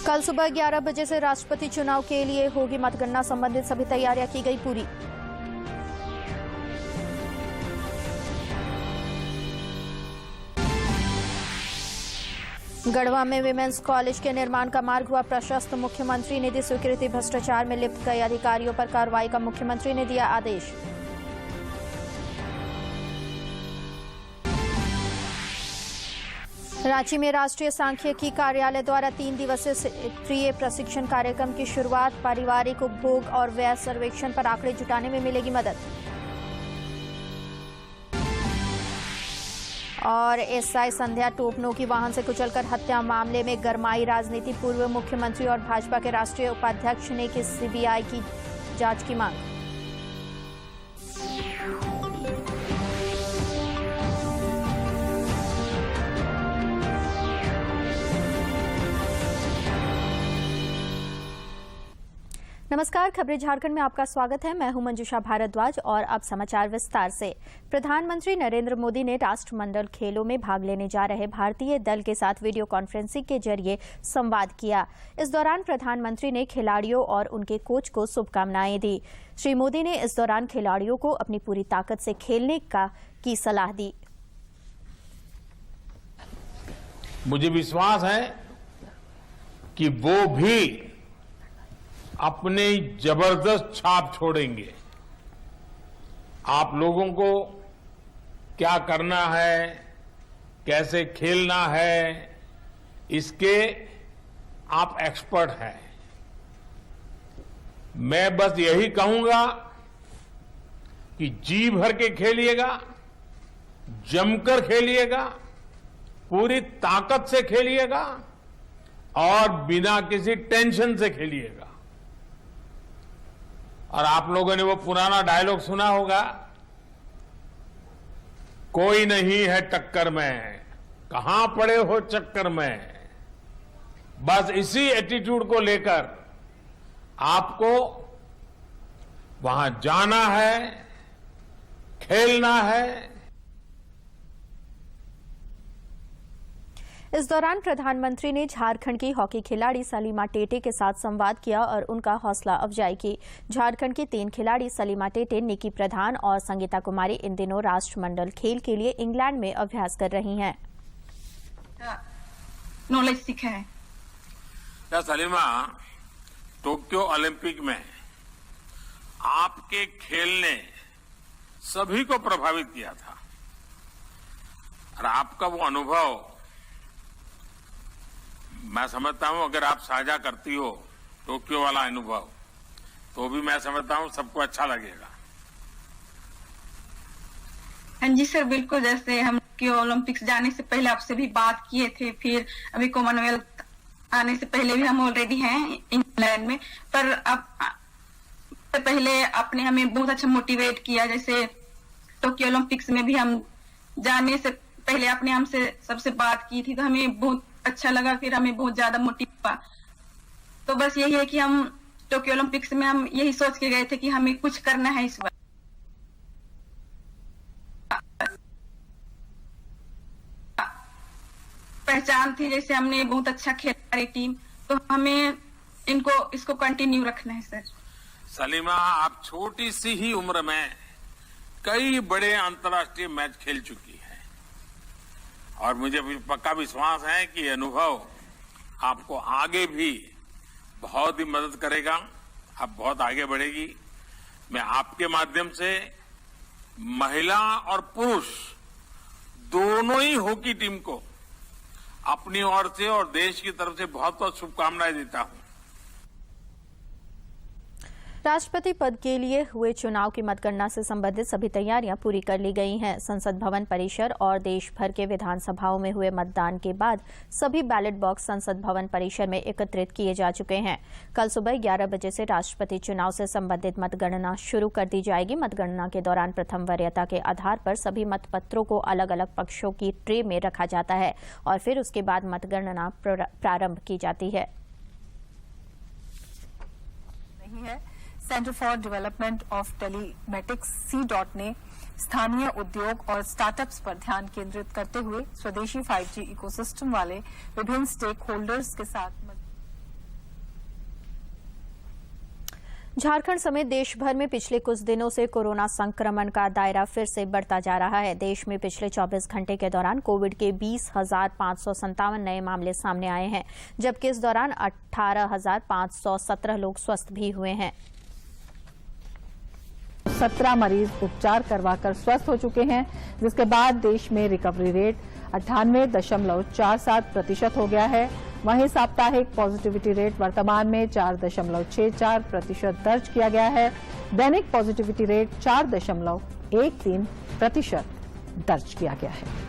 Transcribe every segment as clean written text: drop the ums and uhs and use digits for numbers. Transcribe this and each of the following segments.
कल सुबह 11 बजे से राष्ट्रपति चुनाव के लिए होगी मतगणना। संबंधित सभी तैयारियां की गई पूरी। गढ़वा में विमेंस कॉलेज के निर्माण का मार्ग हुआ प्रशस्त। मुख्यमंत्री ने दी स्वीकृति। भ्रष्टाचार में लिप्त कई अधिकारियों पर कार्रवाई का मुख्यमंत्री ने दिया आदेश। रांची में राष्ट्रीय सांख्यिकी कार्यालय द्वारा 3 दिवसीय क्षेत्रीय प्रशिक्षण कार्यक्रम की शुरुआत। पारिवारिक उपभोग और व्यय सर्वेक्षण पर आंकड़े जुटाने में मिलेगी मदद। और एसआई संध्या टोपनो की वाहन से कुचलकर हत्या मामले में गरमाई राजनीति। पूर्व मुख्यमंत्री और भाजपा के राष्ट्रीय उपाध्यक्ष ने की सीबीआई की जांच की मांग। नमस्कार, खबरें झारखंड में आपका स्वागत है। मैं हूं मंजुषा भारद्वाज और अब समाचार विस्तार से। प्रधानमंत्री नरेंद्र मोदी ने राष्ट्रमंडल खेलों में भाग लेने जा रहे भारतीय दल के साथ वीडियो कॉन्फ्रेंसिंग के जरिए संवाद किया। इस दौरान प्रधानमंत्री ने खिलाड़ियों और उनके कोच को शुभकामनाएं दी। श्री मोदी ने इस दौरान खिलाड़ियों को अपनी पूरी ताकत से खेलने की सलाह दी। मुझे विश्वास है कि वो भी अपने जबरदस्त छाप छोड़ेंगे। आप लोगों को क्या करना है, कैसे खेलना है, इसके आप एक्सपर्ट हैं। मैं बस यही कहूंगा कि जी भर के खेलिएगा, जमकर खेलिएगा, पूरी ताकत से खेलिएगा और बिना किसी टेंशन से खेलिएगा। और आप लोगों ने वो पुराना डायलॉग सुना होगा, कोई नहीं है टक्कर में, कहां पड़े हो चक्कर में। बस इसी एटीट्यूड को लेकर आपको वहां जाना है, खेलना है। इस दौरान प्रधानमंत्री ने झारखंड की हॉकी खिलाड़ी सलीमा टेटे के साथ संवाद किया और उनका हौसला अफजाई की। झारखंड की 3 खिलाड़ी सलीमा टेटे, निकी प्रधान और संगीता कुमारी इन दिनों राष्ट्रमंडल खेल के लिए इंग्लैंड में अभ्यास कर रही हैं। नॉलेज सीखा है। क्या सलीमा, टोक्यो ओलंपिक में आपके खेल ने सभी को प्रभावित किया था और आपका वो अनुभव मैं समझता हूं अगर आप साझा करती हो टोक्यो वाला अनुभव, तो भी मैं समझता हूं सबको अच्छा लगेगा। हाँ जी सर, बिल्कुल। जैसे हम ओलंपिक्स जाने से पहले आपसे भी बात किए थे, फिर अभी कॉमनवेल्थ आने से पहले भी हम ऑलरेडी हैं इंग्लैंड में, पर अब पहले आपने हमें बहुत अच्छा मोटिवेट किया। जैसे टोक्यो ओलंपिक्स में भी हम जाने से पहले आपने हमसे सबसे बात की थी, तो हमें बहुत अच्छा लगा, फिर हमें बहुत ज्यादा मोटिव हुआ। तो बस यही है कि हम टोक्यो ओलंपिक्स में हम यही सोच के गए थे कि हमें कुछ करना है इस बार। पहचान थी, जैसे हमने बहुत अच्छा खेला रही टीम, तो हमें इसको कंटिन्यू रखना है सर। सलीमा, आप छोटी सी ही उम्र में कई बड़े अंतर्राष्ट्रीय मैच खेल चुकी है और मुझे पक्का विश्वास है कि अनुभव आपको आगे भी बहुत ही मदद करेगा। आप बहुत आगे बढ़ेगी। मैं आपके माध्यम से महिला और पुरुष दोनों ही हॉकी टीम को अपनी ओर से और देश की तरफ से बहुत बहुत शुभकामनाएं देता हूं। राष्ट्रपति पद के लिए हुए चुनाव की मतगणना से संबंधित सभी तैयारियां पूरी कर ली गई हैं। संसद भवन परिसर और देश भर के विधानसभाओं में हुए मतदान के बाद सभी बैलेट बॉक्स संसद भवन परिसर में एकत्रित किए जा चुके हैं। कल सुबह 11 बजे से राष्ट्रपति चुनाव से संबंधित मतगणना शुरू कर दी जाएगी। मतगणना के दौरान प्रथम वरीयता के आधार पर सभी मतपत्रों को अलग अलग पक्षों की ट्रे में रखा जाता है और फिर उसके बाद मतगणना प्रारंभ की जाती है। Centre for development of telematics (C.) ने स्थानीय उद्योग और स्टार्टअप्स पर ध्यान केंद्रित करते हुए स्वदेशी 5G इकोसिस्टम वाले विभिन्न स्टेक होल्डर्स के साथ झारखंड समेत देश भर में पिछले कुछ दिनों से कोरोना संक्रमण का दायरा फिर से बढ़ता जा रहा है। देश में पिछले 24 घंटे के दौरान कोविड के 20,557 नए मामले सामने आए हैं, जबकि इस दौरान 18,517 लोग स्वस्थ भी हुए हैं। 17 मरीज उपचार करवाकर स्वस्थ हो चुके हैं, जिसके बाद देश में रिकवरी रेट 98.47% हो गया है। वहीं साप्ताहिक पॉजिटिविटी रेट वर्तमान में 4.64% दर्ज किया गया है। दैनिक पॉजिटिविटी रेट 4.13% दर्ज किया गया है।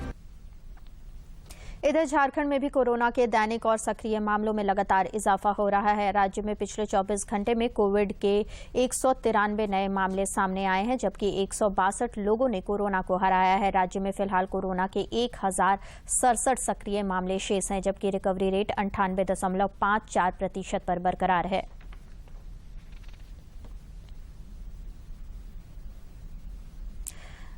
इधर झारखंड में भी कोरोना के दैनिक और सक्रिय मामलों में लगातार इजाफा हो रहा है। राज्य में पिछले 24 घंटे में कोविड के 193 नए मामले सामने आए हैं, जबकि 162 लोगों ने कोरोना को हराया है। राज्य में फिलहाल कोरोना के 1067 सक्रिय मामले शेष हैं, जबकि रिकवरी रेट 98.54% पर बरकरार है।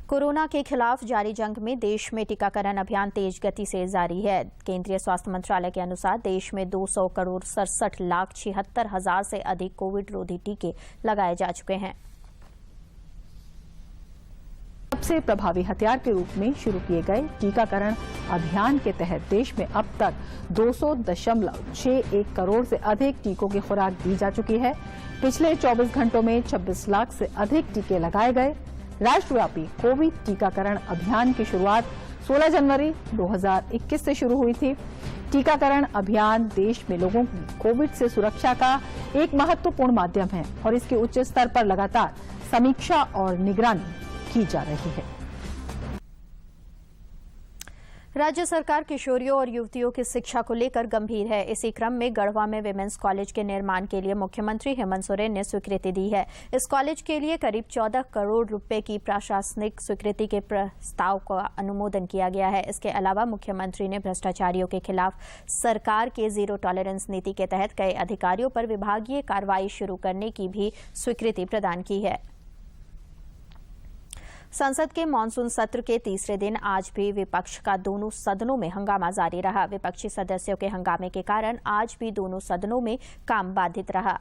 कोरोना के खिलाफ जारी जंग में देश में टीकाकरण अभियान तेज गति से जारी है। केंद्रीय स्वास्थ्य मंत्रालय के अनुसार देश में 200,67,76,000 से अधिक कोविड रोधी टीके लगाए जा चुके हैं। सबसे प्रभावी हथियार के रूप में शुरू किए गए टीकाकरण अभियान के तहत देश में अब तक 200.61 करोड़ से अधिक टीकों की खुराक दी जा चुकी है। पिछले 24 घंटों में 26 लाख से अधिक टीके लगाए गए। राष्ट्रव्यापी कोविड टीकाकरण अभियान की शुरुआत 16 जनवरी 2021 से शुरू हुई थी। टीकाकरण अभियान देश में लोगों की कोविड से सुरक्षा का एक महत्वपूर्ण माध्यम है और इसकी उच्च स्तर पर लगातार समीक्षा और निगरानी की जा रही है। राज्य सरकार किशोरियों और युवतियों की शिक्षा को लेकर गंभीर है। इसी क्रम में गढ़वा में विमेंस कॉलेज के निर्माण के लिए मुख्यमंत्री हेमंत सोरेन ने स्वीकृति दी है। इस कॉलेज के लिए करीब 14 करोड़ रुपए की प्रशासनिक स्वीकृति के प्रस्ताव का अनुमोदन किया गया है। इसके अलावा मुख्यमंत्री ने भ्रष्टाचारियों के खिलाफ सरकार के जीरो टॉलरेंस नीति के तहत कई अधिकारियों पर विभागीय कार्रवाई शुरू करने की भी स्वीकृति प्रदान की है। संसद के मानसून सत्र के तीसरे दिन आज भी विपक्ष का दोनों सदनों में हंगामा जारी रहा। विपक्षी सदस्यों के हंगामे के कारण आज भी दोनों सदनों में काम बाधित रहा।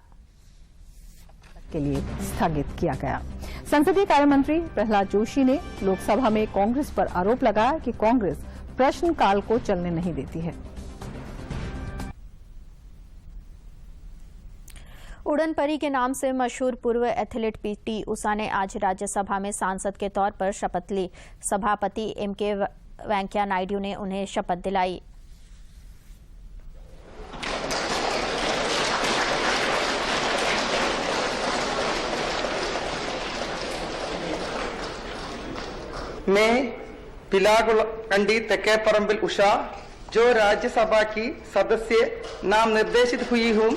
के लिए स्थगित किया गया। संसदीय कार्य मंत्री प्रहलाद जोशी ने लोकसभा में कांग्रेस पर आरोप लगाया कि कांग्रेस प्रश्नकाल को चलने नहीं देती है। उड़न परी के नाम से मशहूर पूर्व एथलीट पीटी उषा ने आज राज्यसभा में सांसद के तौर पर शपथ ली। सभापति एम.के. वेंकैया नायडू ने उन्हें शपथ दिलाई। मैं पिलागुलकंडी तकेपरंबिल उषा, जो राज्यसभा की सदस्य नाम निर्देशित हुई हूँ,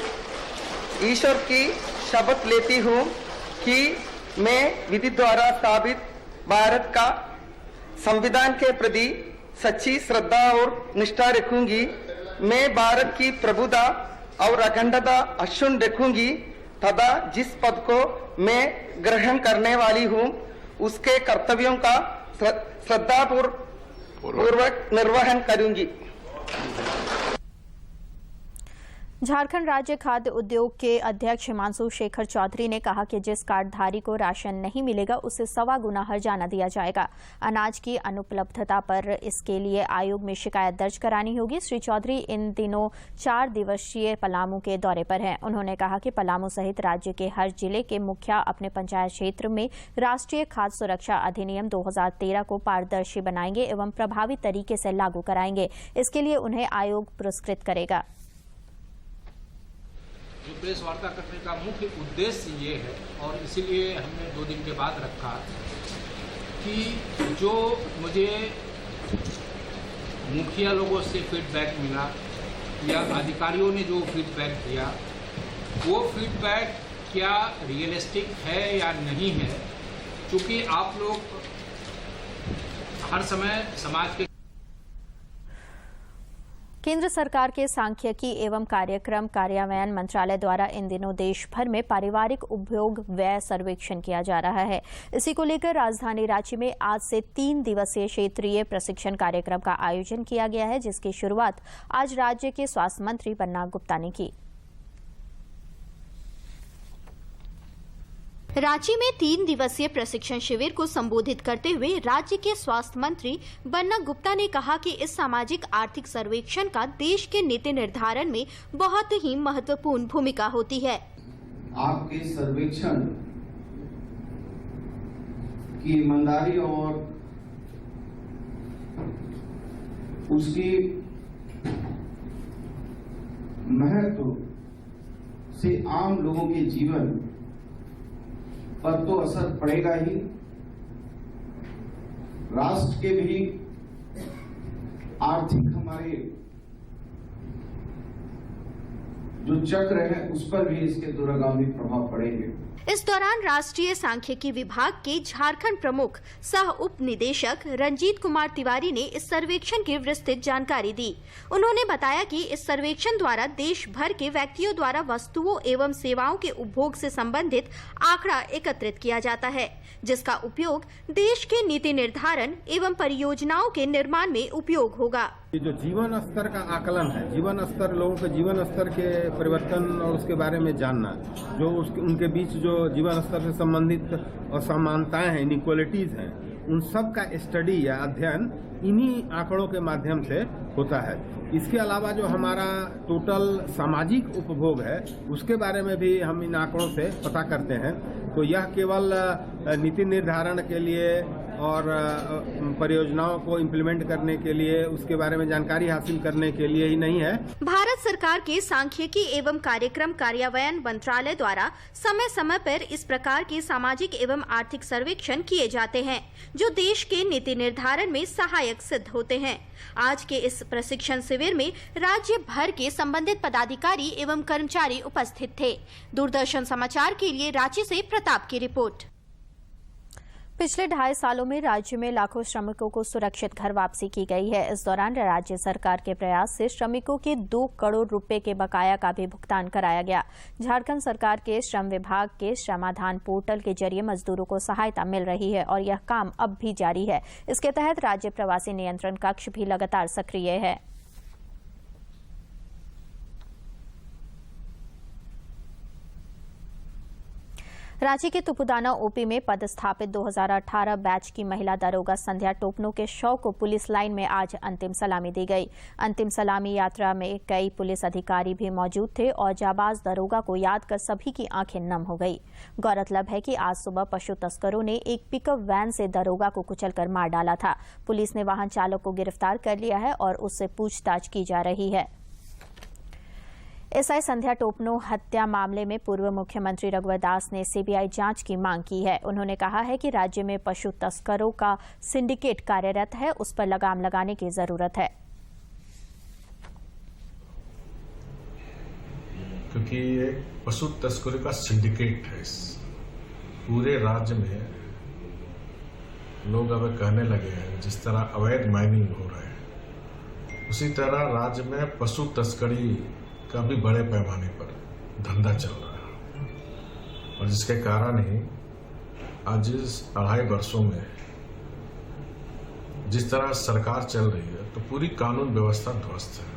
ईश्वर की शपथ लेती हूँ कि मैं विधि द्वारा स्थापित भारत का संविधान के प्रति सच्ची श्रद्धा और निष्ठा रखूंगी। मैं भारत की प्रभुता और अखंडता अक्षुण्ण रखूंगी तथा जिस पद को मैं ग्रहण करने वाली हूँ उसके कर्तव्यों का श्रद्धापूर्वक निर्वहन करूंगी। झारखंड राज्य खाद्य उद्योग के अध्यक्ष हिमांशु शेखर चौधरी ने कहा कि जिस कार्डधारी को राशन नहीं मिलेगा उसे 1.25 गुना हर्जाना दिया जाएगा। अनाज की अनुपलब्धता पर इसके लिए आयोग में शिकायत दर्ज करानी होगी। श्री चौधरी इन दिनों 4 दिवसीय पलामू के दौरे पर हैं। उन्होंने कहा कि पलामू सहित राज्य के हर जिले के मुखिया अपने पंचायत क्षेत्र में राष्ट्रीय खाद्य सुरक्षा अधिनियम 2013 को पारदर्शी बनाएंगे एवं प्रभावी तरीके से लागू कराएंगे। इसके लिए उन्हें आयोग पुरस्कृत करेगा। जो प्रेस वार्ता करने का मुख्य उद्देश्य ये है और इसीलिए हमने 2 दिन के बाद रखा कि जो मुझे मुखिया लोगों से फीडबैक मिला या अधिकारियों ने जो फीडबैक दिया, वो फीडबैक क्या रियलिस्टिक है या नहीं है, क्योंकि आप लोग हर समय समाज के केंद्र सरकार के सांख्यिकी एवं कार्यक्रम कार्यान्वयन मंत्रालय द्वारा इन दिनों देश भर में पारिवारिक उपभोग व्यय सर्वेक्षण किया जा रहा है। इसी को लेकर राजधानी रांची में आज से 3 दिवसीय क्षेत्रीय प्रशिक्षण कार्यक्रम का आयोजन किया गया है, जिसकी शुरुआत आज राज्य के स्वास्थ्य मंत्री बन्ना गुप्ता ने की। रांची में 3 दिवसीय प्रशिक्षण शिविर को संबोधित करते हुए राज्य के स्वास्थ्य मंत्री बन्ना गुप्ता ने कहा कि इस सामाजिक आर्थिक सर्वेक्षण का देश के नीति निर्धारण में बहुत ही महत्वपूर्ण भूमिका होती है। आपके सर्वेक्षण की ईमानदारी और उसकी महत्व से आम लोगों के जीवन पर तो असर पड़ेगा ही, राष्ट्र के भी आर्थिक हमारे जो चक्र है उस पर भी इसके दूरगामी प्रभाव पड़ेंगे। इस दौरान राष्ट्रीय सांख्यिकी विभाग के झारखंड प्रमुख सह उप निदेशक रंजीत कुमार तिवारी ने इस सर्वेक्षण की विस्तृत जानकारी दी। उन्होंने बताया कि इस सर्वेक्षण द्वारा देश भर के व्यक्तियों द्वारा वस्तुओं एवं सेवाओं के उपभोग से संबंधित आंकड़ा एकत्रित किया जाता है, जिसका उपयोग देश के नीति निर्धारण एवं परियोजनाओं के निर्माण में उपयोग होगा। ये जो जीवन स्तर का आकलन है, जीवन स्तर, लोगों के जीवन स्तर के परिवर्तन और उसके बारे में जानना, जो उनके बीच जो जीवन स्तर से संबंधित असमानताएं हैं, इनइक्वालिटीज हैं, उन सब का स्टडी या अध्ययन इन्हीं आंकड़ों के माध्यम से होता है। इसके अलावा जो हमारा टोटल सामाजिक उपभोग है उसके बारे में भी हम इन आंकड़ों से पता करते हैं। तो यह केवल नीति निर्धारण के लिए और परियोजनाओं को इम्प्लीमेंट करने के लिए, उसके बारे में जानकारी हासिल करने के लिए ही नहीं है। भारत सरकार के सांख्यिकी एवं कार्यक्रम कार्यान्वयन मंत्रालय द्वारा समय समय पर इस प्रकार के सामाजिक एवं आर्थिक सर्वेक्षण किए जाते हैं, जो देश के नीति निर्धारण में सहायक सिद्ध होते हैं। आज के इस प्रशिक्षण शिविर में राज्य भर के संबंधित पदाधिकारी एवं कर्मचारी उपस्थित थे। दूरदर्शन समाचार के लिए रांची से प्रताप की रिपोर्ट। पिछले 2.5 सालों में राज्य में लाखों श्रमिकों को सुरक्षित घर वापसी की गई है। इस दौरान राज्य सरकार के प्रयास से श्रमिकों के 2 करोड़ रुपए के बकाया का भी भुगतान कराया गया। झारखंड सरकार के श्रम विभाग के श्रमाधान पोर्टल के जरिए मजदूरों को सहायता मिल रही है और यह काम अब भी जारी है। इसके तहत राज्य प्रवासी नियंत्रण कक्ष भी लगातार सक्रिय है। रांची के तुपुदाना ओपी में पदस्थापित 2018 बैच की महिला दरोगा संध्या टोपनो के शव को पुलिस लाइन में आज अंतिम सलामी दी गई। अंतिम सलामी यात्रा में कई पुलिस अधिकारी भी मौजूद थे और जाबाज दरोगा को याद कर सभी की आंखें नम हो गई। गौरतलब है कि आज सुबह पशु तस्करों ने एक पिकअप वैन से दरोगा को कुचलकर मार डाला था। पुलिस ने वाहन चालक को गिरफ्तार कर लिया है और उससे पूछताछ की जा रही है। एसआई संध्या टोपनो हत्या मामले में पूर्व मुख्यमंत्री रघुवर दास ने सीबीआई जांच की मांग की है। उन्होंने कहा है कि राज्य में पशु तस्करों का सिंडिकेट कार्यरत है, उस पर लगाम लगाने की जरूरत है। क्योंकि ये पशु तस्करों का सिंडिकेट है, पूरे राज्य में लोग अब कहने लगे हैं जिस तरह अवैध माइनिंग हो रहा है, उसी तरह राज्य में पशु तस्करी का भी बड़े पैमाने पर धंधा चल रहा है और जिसके कारण ही आज इस 2.5 वर्षों में जिस तरह सरकार चल रही है तो पूरी कानून व्यवस्था ध्वस्त है।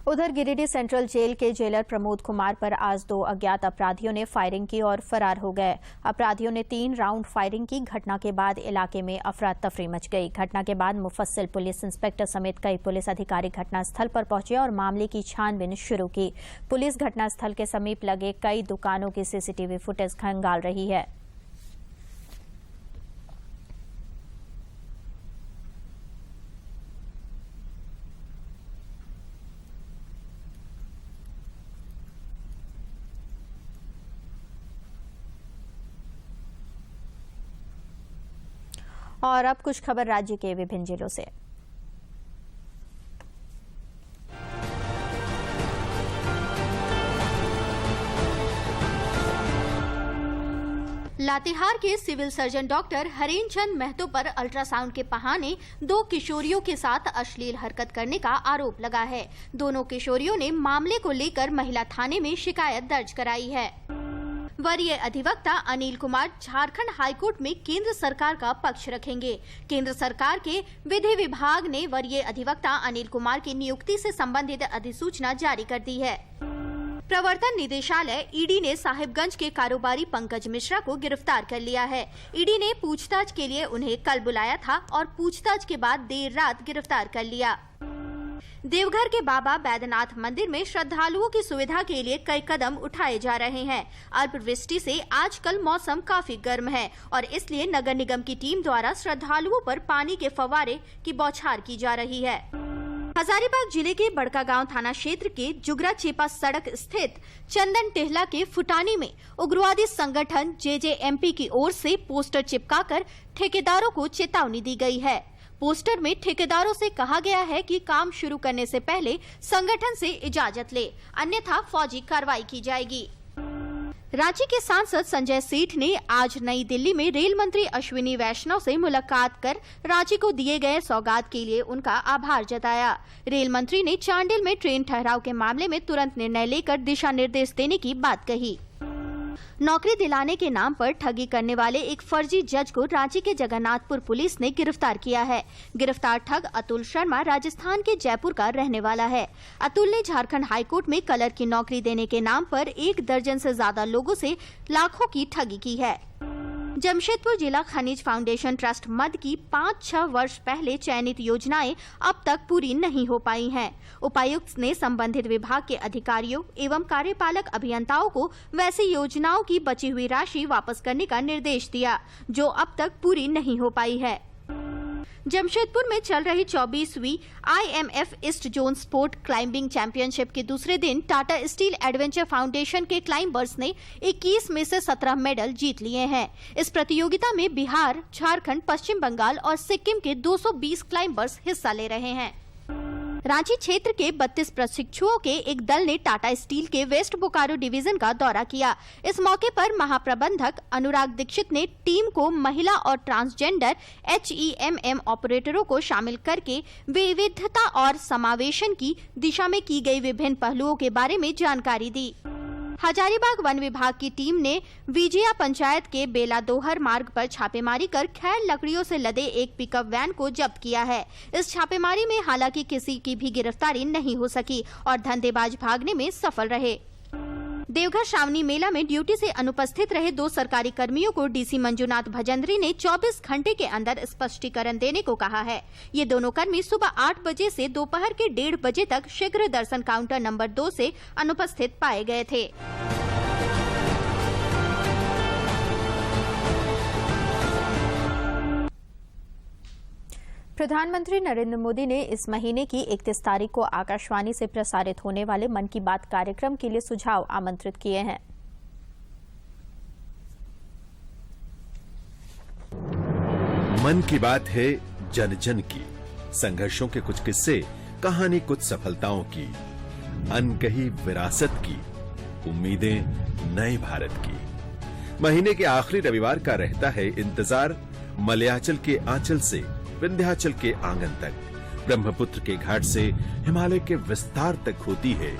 उधर गिरिडीह सेंट्रल जेल के जेलर प्रमोद कुमार पर आज 2 अज्ञात अपराधियों ने फायरिंग की और फरार हो गए। अपराधियों ने 3 राउंड फायरिंग की। घटना के बाद इलाके में अफरा तफरी मच गई। घटना के बाद मुफस्सिल पुलिस इंस्पेक्टर समेत कई पुलिस अधिकारी घटनास्थल पर पहुंचे और मामले की छानबीन शुरू की। पुलिस घटनास्थल के समीप लगे कई दुकानों की सीसीटीवी फुटेज खंगाल रही है। और अब कुछ खबर राज्य के विभिन्न जिलों से। लातेहार के सिविल सर्जन डॉक्टर हरेन चंद महतो पर अल्ट्रासाउंड के बहाने 2 किशोरियों के साथ अश्लील हरकत करने का आरोप लगा है। दोनों किशोरियों ने मामले को लेकर महिला थाने में शिकायत दर्ज कराई है। वरीय अधिवक्ता अनिल कुमार झारखंड हाईकोर्ट में केंद्र सरकार का पक्ष रखेंगे। केंद्र सरकार के विधि विभाग ने वरीय अधिवक्ता अनिल कुमार की नियुक्ति से संबंधित अधिसूचना जारी कर दी है। प्रवर्तन निदेशालय ईडी ने साहिबगंज के कारोबारी पंकज मिश्रा को गिरफ्तार कर लिया है। ईडी ने पूछताछ के लिए उन्हें कल बुलाया था और पूछताछ के बाद देर रात गिरफ्तार कर लिया। देवघर के बाबा बैद्यनाथ मंदिर में श्रद्धालुओं की सुविधा के लिए कई कदम उठाए जा रहे हैं। अल्पवृष्टि से आजकल मौसम काफी गर्म है और इसलिए नगर निगम की टीम द्वारा श्रद्धालुओं पर पानी के फव्वारे की बौछार की जा रही है। हजारीबाग जिले के बड़कागांव थाना क्षेत्र के जुगरा चेपा सड़क स्थित चंदन टेहला के फुटानी में उग्रवादी संगठन जेजेएमपी की ओर से पोस्टर चिपकाकर ठेकेदारों को चेतावनी दी गई है। पोस्टर में ठेकेदारों से कहा गया है कि काम शुरू करने से पहले संगठन से इजाजत ले, अन्यथा फौजी कार्रवाई की जाएगी। रांची के सांसद संजय सेठ ने आज नई दिल्ली में रेल मंत्री अश्विनी वैष्णव से मुलाकात कर रांची को दिए गए सौगात के लिए उनका आभार जताया। रेल मंत्री ने चांडिल में ट्रेन ठहराव के मामले में तुरंत निर्णय लेकर दिशा निर्देश देने की बात कही। नौकरी दिलाने के नाम पर ठगी करने वाले एक फर्जी जज को रांची के जगन्नाथपुर पुलिस ने गिरफ्तार किया है। गिरफ्तार ठग अतुल शर्मा राजस्थान के जयपुर का रहने वाला है। अतुल ने झारखंड हाईकोर्ट में कलर की नौकरी देने के नाम पर 1 दर्जन से ज्यादा लोगों से लाखों की ठगी की है। जमशेदपुर जिला खनिज फाउंडेशन ट्रस्ट मद की 5-6 वर्ष पहले चयनित योजनाएं अब तक पूरी नहीं हो पाई हैं। उपायुक्त ने संबंधित विभाग के अधिकारियों एवं कार्यपालक अभियंताओं को वैसी योजनाओं की बची हुई राशि वापस करने का निर्देश दिया, जो अब तक पूरी नहीं हो पाई है। जमशेदपुर में चल रही 24वीं IMF east zone sport climbing championship के दूसरे दिन टाटा स्टील एडवेंचर फाउंडेशन के क्लाइंबर्स ने 21 में से 17 मेडल जीत लिए हैं। इस प्रतियोगिता में बिहार, झारखंड, पश्चिम बंगाल और सिक्किम के 220 क्लाइंबर्स हिस्सा ले रहे हैं। रांची क्षेत्र के 32 प्रशिक्षुओं के एक दल ने टाटा स्टील के वेस्ट बोकारो डिवीजन का दौरा किया। इस मौके पर महाप्रबंधक अनुराग दीक्षित ने टीम को महिला और ट्रांसजेंडर HEMM ऑपरेटरों को शामिल करके विविधता और समावेशन की दिशा में की गई विभिन्न पहलुओं के बारे में जानकारी दी। हजारीबाग वन विभाग की टीम ने विजया पंचायत के बेला दोहर मार्ग पर छापेमारी कर खैर लकड़ियों से लदे एक पिकअप वैन को जब्त किया है। इस छापेमारी में हालांकि किसी की भी गिरफ्तारी नहीं हो सकी और धंधेबाज भागने में सफल रहे। देवघर श्रावणी मेला में ड्यूटी से अनुपस्थित रहे 2 सरकारी कर्मियों को डीसी मंजुनाथ भजंत्री ने 24 घंटे के अंदर स्पष्टीकरण देने को कहा है। ये दोनों कर्मी सुबह 8 बजे से दोपहर के 1:30 बजे तक शीघ्र दर्शन काउंटर नंबर 2 से अनुपस्थित पाए गए थे। प्रधानमंत्री नरेंद्र मोदी ने इस महीने की 31 तारीख को आकाशवाणी से प्रसारित होने वाले मन की बात कार्यक्रम के लिए सुझाव आमंत्रित किए हैं। मन की बात है जन जन की, संघर्षों के कुछ किस्से, कहानी कुछ सफलताओं की, अनकही विरासत की, उम्मीदें नए भारत की। महीने के आखिरी रविवार का रहता है इंतजार मलयाचल के आंचल से विंध्याचल के आंगन तक, ब्रह्मपुत्र के घाट से हिमालय के विस्तार तक होती है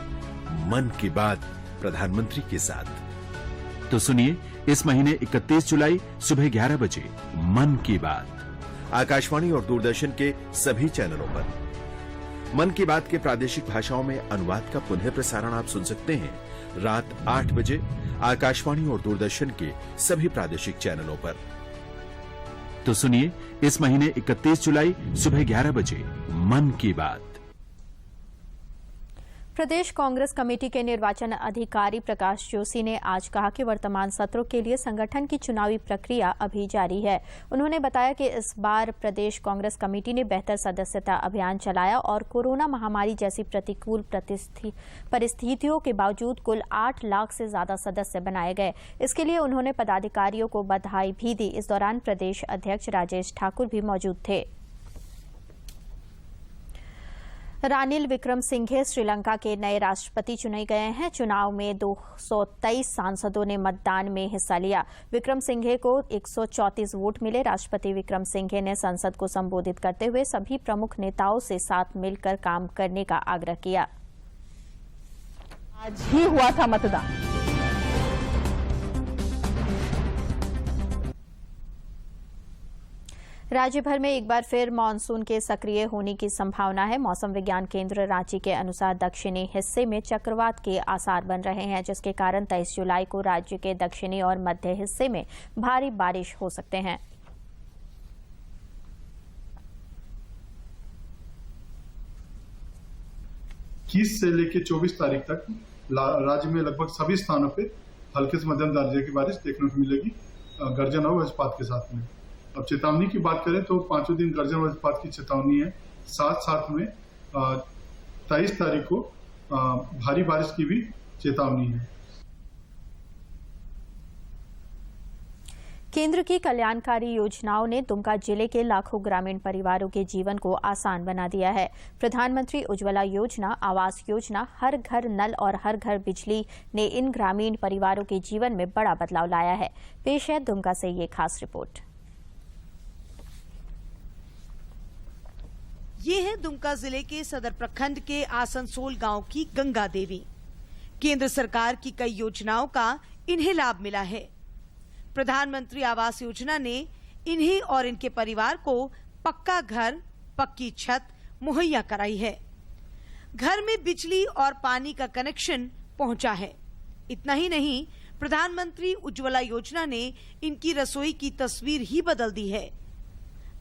मन की बात प्रधानमंत्री के साथ। तो सुनिए इस महीने 31 जुलाई सुबह 11 बजे मन की बात आकाशवाणी और दूरदर्शन के सभी चैनलों पर। मन की बात के प्रादेशिक भाषाओं में अनुवाद का पुनः प्रसारण आप सुन सकते हैं रात 8 बजे आकाशवाणी और दूरदर्शन के सभी प्रादेशिक चैनलों पर। तो सुनिए इस महीने 31 जुलाई सुबह 11 बजे मन की बात। प्रदेश कांग्रेस कमेटी के निर्वाचन अधिकारी प्रकाश जोशी ने आज कहा कि वर्तमान सत्रों के लिए संगठन की चुनावी प्रक्रिया अभी जारी है। उन्होंने बताया कि इस बार प्रदेश कांग्रेस कमेटी ने बेहतर सदस्यता अभियान चलाया और कोरोना महामारी जैसी प्रतिकूल परिस्थितियों के बावजूद कुल 8 लाख से ज्यादा सदस्य बनाए गए। इसके लिए उन्होंने पदाधिकारियों को बधाई भी दी। इस दौरान प्रदेश अध्यक्ष राजेश ठाकुर भी मौजूद थे। रानिल विक्रमसिंघे श्रीलंका के नए राष्ट्रपति चुने गए हैं। चुनाव में 223 सांसदों ने मतदान में हिस्सा लिया। विक्रमसिंघे को 134 वोट मिले। राष्ट्रपति विक्रमसिंघे ने संसद को संबोधित करते हुए सभी प्रमुख नेताओं से साथ मिलकर काम करने का आग्रह किया। आज ही हुआ था मतदान। राज्य भर में एक बार फिर मानसून के सक्रिय होने की संभावना है। मौसम विज्ञान केंद्र रांची के अनुसार दक्षिणी हिस्से में चक्रवात के आसार बन रहे हैं, जिसके कारण 23 जुलाई को राज्य के दक्षिणी और मध्य हिस्से में भारी बारिश हो सकते हैं। से लेकर 24 तारीख तक राज्य में लगभग सभी स्थानों पे हल्के से मध्यम दर्जे की बारिश देखने को मिलेगी, गर्जन और वज्रपात के साथ में। अब चेतावनी की बात करें तो 5वें दिन गर्जन वज्रपात की चेतावनी है। साथ में 23 तारीख को भारी बारिश की भी चेतावनी है। केंद्र की कल्याणकारी योजनाओं ने दुमका जिले के लाखों ग्रामीण परिवारों के जीवन को आसान बना दिया है। प्रधानमंत्री उज्ज्वला योजना, आवास योजना, हर घर नल और हर घर बिजली ने इन ग्रामीण परिवारों के जीवन में बड़ा बदलाव लाया है। पेश है दुमका से ये खास रिपोर्ट। ये है दुमका जिले के सदर प्रखंड के आसनसोल गांव की गंगा देवी। केंद्र सरकार की कई योजनाओं का इन्हें लाभ मिला है। प्रधानमंत्री आवास योजना ने इन्हें और इनके परिवार को पक्का घर, पक्की छत मुहैया कराई है। घर में बिजली और पानी का कनेक्शन पहुंचा है। इतना ही नहीं, प्रधानमंत्री उज्ज्वला योजना ने इनकी रसोई की तस्वीर ही बदल दी है।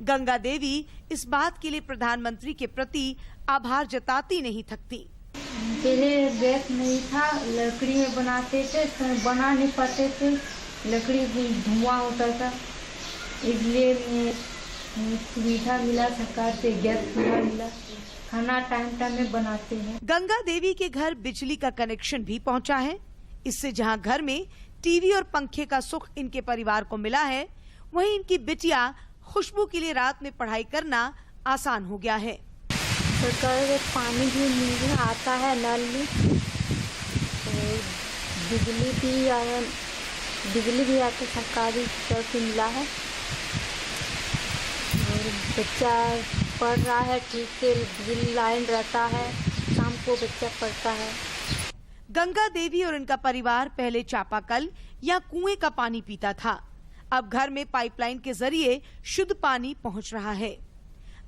गंगा देवी इस बात के लिए प्रधानमंत्री के प्रति आभार जताती नहीं थकती। पहले गैस नहीं था, लकड़ी में बनाते थे, बना नहीं पाते थे, लकड़ी में धुआं होता था, इसलिए सुविधा मिला सरकार से, गैस चूल्हा मिला, खाना टाइम में बनाते हैं। गंगा देवी के घर बिजली का कनेक्शन भी पहुंचा है। इससे जहां घर में टीवी और पंखे का सुख इनके परिवार को मिला है, वहीं इनकी बिटिया खुशबू के लिए रात में पढ़ाई करना आसान हो गया है। सरकार से पानी भी मिल आता है नल में, बिजली भी आके सरकारी तरफ से मिला है, और बच्चा पढ़ रहा है ठीक से, बिजली लाइन रहता है, शाम को बच्चा पढ़ता है। गंगा देवी और इनका परिवार पहले चापाकल या कुएं का पानी पीता था। अब घर में पाइपलाइन के जरिए शुद्ध पानी पहुंच रहा है।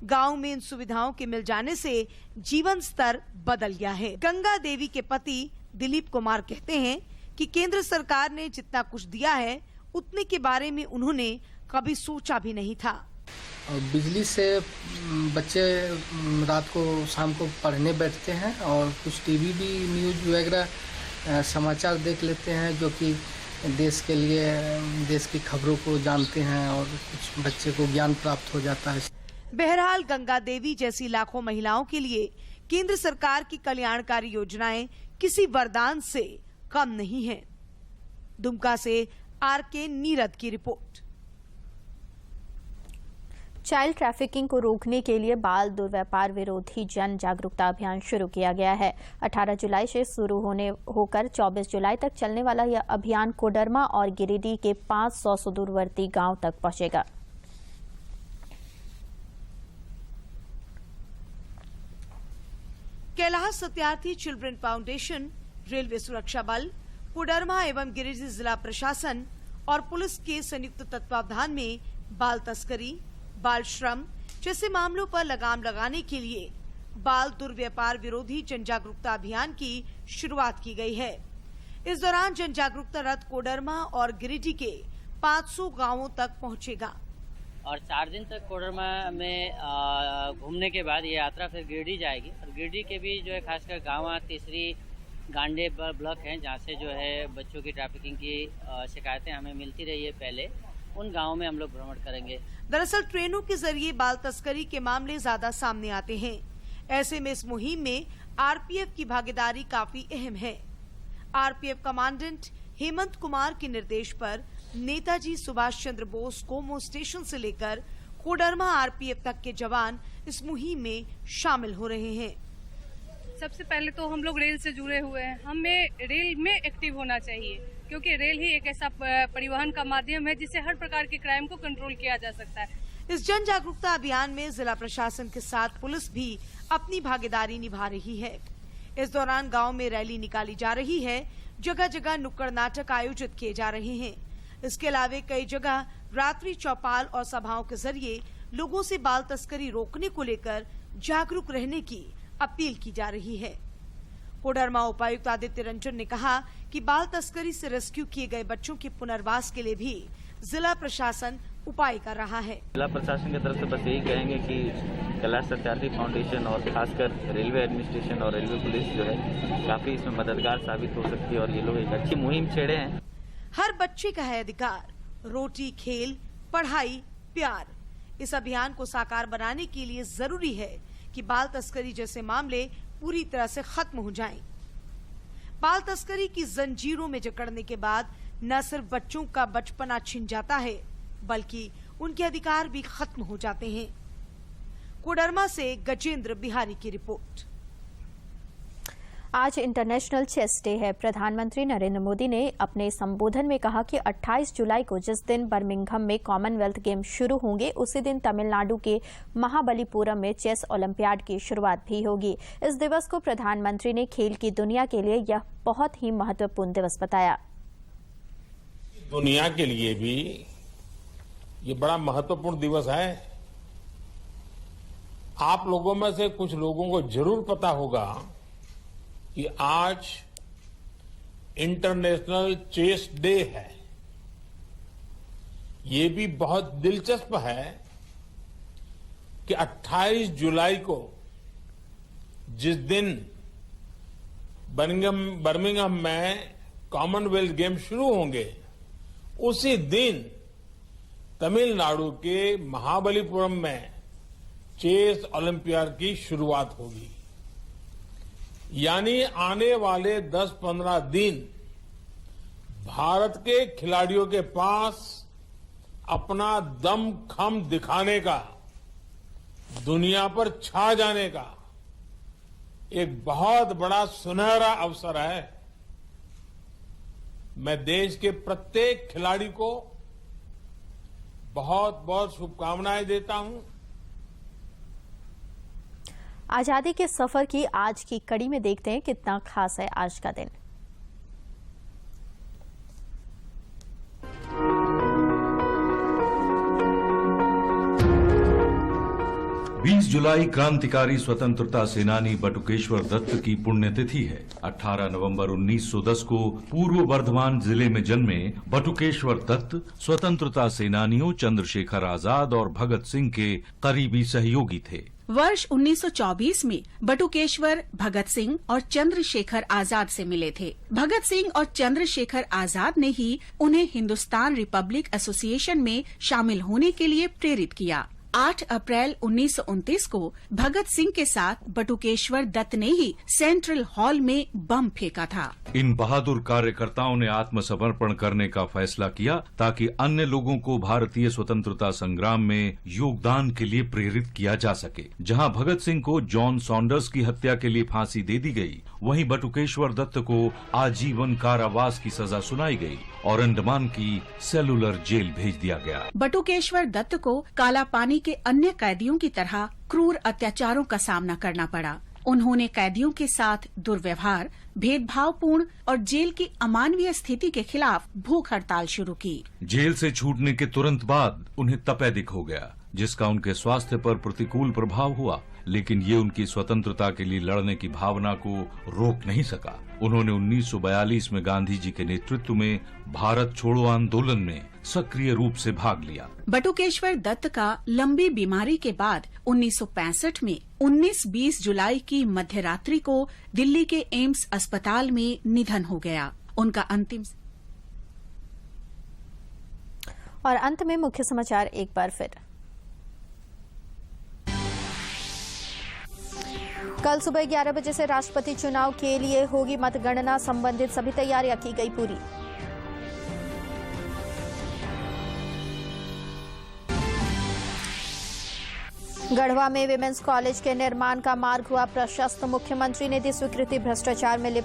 गांव में इन सुविधाओं के मिल जाने से जीवन स्तर बदल गया है। गंगा देवी के पति दिलीप कुमार कहते हैं कि केंद्र सरकार ने जितना कुछ दिया है, उतने के बारे में उन्होंने कभी सोचा भी नहीं था। बिजली से बच्चे रात को शाम को पढ़ने बैठते हैं और कुछ टीवी भी न्यूज वगैरह समाचार देख लेते हैं, जो कि देश के लिए, देश की खबरों को जानते हैं और कुछ बच्चे को ज्ञान प्राप्त हो जाता है। बहरहाल गंगा देवी जैसी लाखों महिलाओं के लिए केंद्र सरकार की कल्याणकारी योजनाएं किसी वरदान से कम नहीं है। दुमका से आरके नीरद की रिपोर्ट। चाइल्ड ट्रैफिकिंग को रोकने के लिए बाल दुर्व्यापार विरोधी जन जागरूकता अभियान शुरू किया गया है। 18 जुलाई से शुरू होकर 24 जुलाई तक चलने वाला यह अभियान कोडरमा और गिरिडीह के 500 सुदूरवर्ती गांव तक पहुंचेगा। Kailash Satyarthi children foundation, railway सुरक्षा बल, कोडरमा एवं गिरिडीह जिला प्रशासन और पुलिस के संयुक्त तत्वावधान में बाल तस्करी, बाल श्रम जैसे मामलों पर लगाम लगाने के लिए बाल दुर्व्यापार विरोधी जन जागरूकता अभियान की शुरुआत की गई है। इस दौरान जन जागरूकता रथ कोडरमा और गिरिडीह के 500 गांवों तक पहुंचेगा और 4 दिन तक कोडरमा में घूमने के बाद ये यात्रा फिर गिरिडीह जाएगी। और गिरिडीह के भी जो है खासकर गाँव तीसरी गांडे ब्लॉक हैं, जहाँ से जो है बच्चों की ट्रैफिकिंग की शिकायतें हमें मिलती रही है पहले, उन गांवों में हम लोग भ्रमण करेंगे। दरअसल ट्रेनों के जरिए बाल तस्करी के मामले ज्यादा सामने आते हैं। ऐसे में इस मुहिम में आरपीएफ की भागीदारी काफी अहम है। आरपीएफ कमांडेंट हेमंत कुमार के निर्देश पर नेताजी सुभाष चंद्र बोस कोमो स्टेशन से लेकर कोडरमा आरपीएफ तक के जवान इस मुहिम में शामिल हो रहे हैं। सबसे पहले तो हम लोग रेल से जुड़े हुए हैं, हमें रेल में एक्टिव होना चाहिए, क्योंकि रेल ही एक ऐसा परिवहन का माध्यम है जिससे हर प्रकार के क्राइम को कंट्रोल किया जा सकता है। इस जन जागरूकता अभियान में जिला प्रशासन के साथ पुलिस भी अपनी भागीदारी निभा रही है। इस दौरान गांव में रैली निकाली जा रही है, जगह जगह नुक्कड़ नाटक आयोजित किए जा रहे हैं। इसके अलावा कई जगह रात्रि चौपाल और सभाओं के जरिए लोगों से बाल तस्करी रोकने को लेकर जागरूक रहने की अपील की जा रही है। कोडरमा उपायुक्त आदित्य रंजन ने कहा कि बाल तस्करी से रेस्क्यू किए गए बच्चों के पुनर्वास के लिए भी जिला प्रशासन उपाय कर रहा है। जिला प्रशासन की तरफ से बस यही कहेंगे कि कैलाश सत्यार्थी फाउंडेशन और खासकर रेलवे एडमिनिस्ट्रेशन और रेलवे पुलिस जो है काफी इसमें मददगार साबित हो सकती है और ये लोग एक अच्छी मुहिम छेड़े हैं। हर बच्चे का है अधिकार, रोटी, खेल, पढ़ाई, प्यार। इस अभियान को साकार बनाने के लिए जरूरी है कि बाल तस्करी जैसे मामले पूरी तरह से खत्म हो जाएं। बाल तस्करी की जंजीरों में जकड़ने के बाद न सिर्फ बच्चों का बचपना छिन जाता है बल्कि उनके अधिकार भी खत्म हो जाते हैं। कोडरमा से गजेंद्र बिहारी की रिपोर्ट। आज इंटरनेशनल चेस डे है। प्रधानमंत्री नरेंद्र मोदी ने अपने संबोधन में कहा कि 28 जुलाई को जिस दिन बर्मिंघम में कॉमनवेल्थ गेम शुरू होंगे उसी दिन तमिलनाडु के महाबलीपुरम में चेस ओलंपियाड की शुरुआत भी होगी। इस दिवस को प्रधानमंत्री ने खेल की दुनिया के लिए यह बहुत ही महत्वपूर्ण दिवस बताया। दुनिया के लिए भी ये बड़ा महत्वपूर्ण दिवस है। आप लोगों में से कुछ लोगों को जरूर पता होगा कि आज इंटरनेशनल चेस डे है। ये भी बहुत दिलचस्प है कि 28 जुलाई को जिस दिन बर्मिंघम में कॉमनवेल्थ गेम शुरू होंगे उसी दिन तमिलनाडु के महाबलीपुरम में चेस ओलंपियाड की शुरुआत होगी। यानी आने वाले 10-15 दिन भारत के खिलाड़ियों के पास अपना दमखम दिखाने का, दुनिया पर छा जाने का एक बहुत बड़ा सुनहरा अवसर है। मैं देश के प्रत्येक खिलाड़ी को बहुत बहुत शुभकामनाएं देता हूं। आजादी के सफर की आज की कड़ी में देखते हैं कितना खास है आज का दिन। 20 जुलाई क्रांतिकारी स्वतंत्रता सेनानी बटुकेश्वर दत्त की पुण्यतिथि है। 18 नवंबर 1910 को पूर्व बर्धमान जिले में जन्मे बटुकेश्वर दत्त स्वतंत्रता सेनानियों चंद्रशेखर आजाद और भगत सिंह के करीबी सहयोगी थे। वर्ष 1924 में बटुकेश्वर भगत सिंह और चंद्रशेखर आजाद से मिले थे। भगत सिंह और चंद्रशेखर आजाद ने ही उन्हें हिंदुस्तान रिपब्लिक एसोसिएशन में शामिल होने के लिए प्रेरित किया। 8 अप्रैल 1929 को भगत सिंह के साथ बटुकेश्वर दत्त ने ही सेंट्रल हॉल में बम फेंका था। इन बहादुर कार्यकर्ताओं ने आत्मसमर्पण करने का फैसला किया ताकि अन्य लोगों को भारतीय स्वतंत्रता संग्राम में योगदान के लिए प्रेरित किया जा सके। जहां भगत सिंह को जॉन सॉन्डर्स की हत्या के लिए फांसी दे दी गई, वहीं बटुकेश्वर दत्त को आजीवन कारावास की सजा सुनाई गई और अंडमान की सेलुलर जेल भेज दिया गया। बटुकेश्वर दत्त को काला पानी के अन्य कैदियों की तरह क्रूर अत्याचारों का सामना करना पड़ा। उन्होंने कैदियों के साथ दुर्व्यवहार, भेदभावपूर्ण और जेल की अमानवीय स्थिति के खिलाफ भूख हड़ताल शुरू की। जेल से छूटने के तुरंत बाद उन्हें तपेदिक हो गया, जिसका उनके स्वास्थ्य पर प्रतिकूल प्रभाव हुआ, लेकिन ये उनकी स्वतंत्रता के लिए लड़ने की भावना को रोक नहीं सका। उन्होंने 1942 में गांधी जी के नेतृत्व में भारत छोड़ो आंदोलन में सक्रिय रूप से भाग लिया। बटुकेश्वर दत्त का लंबी बीमारी के बाद 1965 में 19-20 जुलाई की मध्यरात्रि को दिल्ली के एम्स अस्पताल में निधन हो गया। उनका अंतिम और अंत में मुख्य समाचार एक बार फिर। कल सुबह 11 बजे से राष्ट्रपति चुनाव के लिए होगी मतगणना, संबंधित सभी तैयारियां की गई पूरी। गढ़वा में विमेंस कॉलेज के निर्माण का मार्ग हुआ प्रशस्त, मुख्यमंत्री ने दी स्वीकृति, भ्रष्टाचार में लिप्त